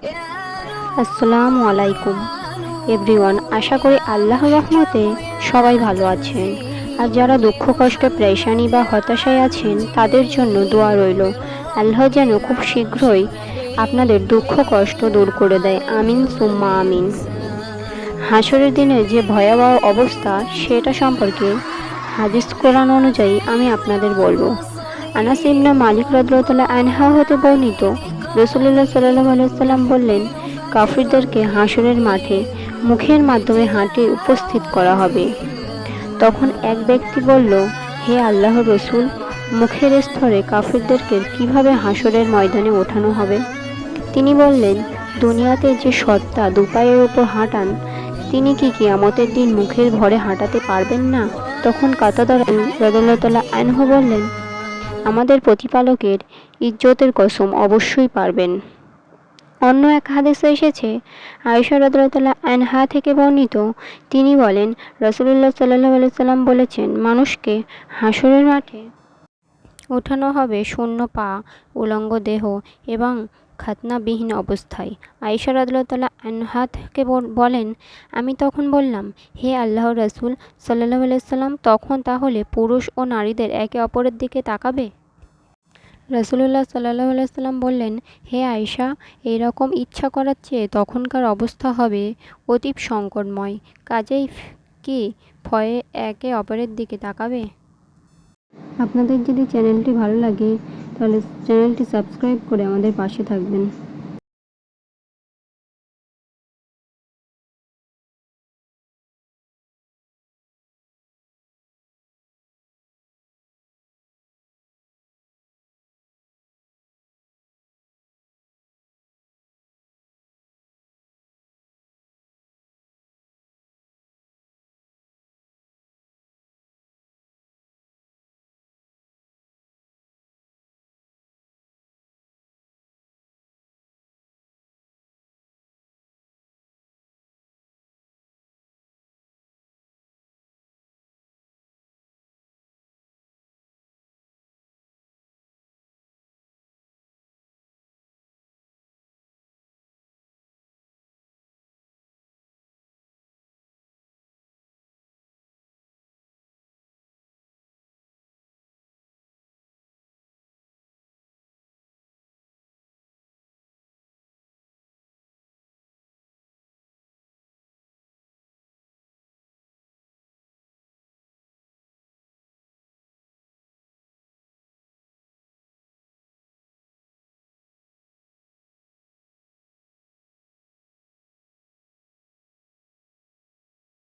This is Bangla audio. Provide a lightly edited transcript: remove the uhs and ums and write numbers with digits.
আসসালামু আলাইকুম এভরিওয়ান। আশা করি আল্লাহর রহমতে সবাই ভালো আছেন। আর যারা দুঃখ কষ্ট পেরেশানি বা হতাশায় আছেন তাদের জন্য দোয়া রইল, আল্লাহ যেন খুব শীঘ্রই আপনাদের দুঃখ কষ্ট দূর করে দেয়। আমিন সুম্মা আমিন। হাসরের দিনে যে ভয়াবহ অবস্থা সেটা সম্পর্কে হাদিস কোরআন অনুযায়ী আমি আপনাদের বলবো। আনাস ইবনে মালিক রাদিয়াল্লাহু আনহু হতে বর্ণিত, রাসূলুল্লাহ সাল্লাল্লাহু আলাইহি সাল্লাম বললেন, কাফিরদেরকে হাসরের মাঠে মুখের মাধ্যমে হাঁটিয়ে উপস্থিত করা হবে। তখন এক ব্যক্তি বলল, হে আল্লাহর রসুল, মুখের স্তরে কাফিরদেরকে কিভাবে হাসরের ময়দানে ওঠানো হবে? তিনি বললেন, দুনিয়াতে যে সত্তা দুপায়ের উপর হাঁটান তিনি কি কিয়ামতের দিন মুখের ভরে হাঁটাতে পারবেন না? তখন কাতাদা রাদিয়াল্লাহু আনহু বললেন, আমাদের প্রতিপালকের ইজ্জতের কসম, অবশ্যই পারবেন। অন্য এক হাদিসে এসেছে, আয়েশা রাদিয়াল্লাহু আনহা থেকে বর্ণিত, তিনি বলেন, রাসূলুল্লাহ সাল্লাল্লাহু আলাইহি সাল্লাম বলেছেন, মানুষকে হাসরের মাঠে ওঠানো হবে শূন্য পা, উলঙ্গ দেহ এবং খাতনাবিহীন অবস্থায়। আয়েশা রাদিয়াল্লাহু আনহা থেকে বলেন, আমি তখন বললাম, হে আল্লাহর রাসূল সাল্লাল্লাহু আলাইহি সাল্লাম, তখন তাহলে পুরুষ ও নারীদের একে অপরের দিকে তাকাবে? রাসূলুল্লাহ সাল্লাল্লাহু আলাইহি সাল্লাম বললেন, হে আয়েশা, এইরকম ইচ্ছা করার চেয়ে তখনকার অবস্থা হবে অতীব সংকটময়। কাজেই কি ভয়ে একে অপরের দিকে তাকাবে? আপনাদের যদি চ্যানেলটি ভালো লাগে তাহলে চ্যানেলটি সাবস্ক্রাইব করে আমাদের পাশে থাকবেন।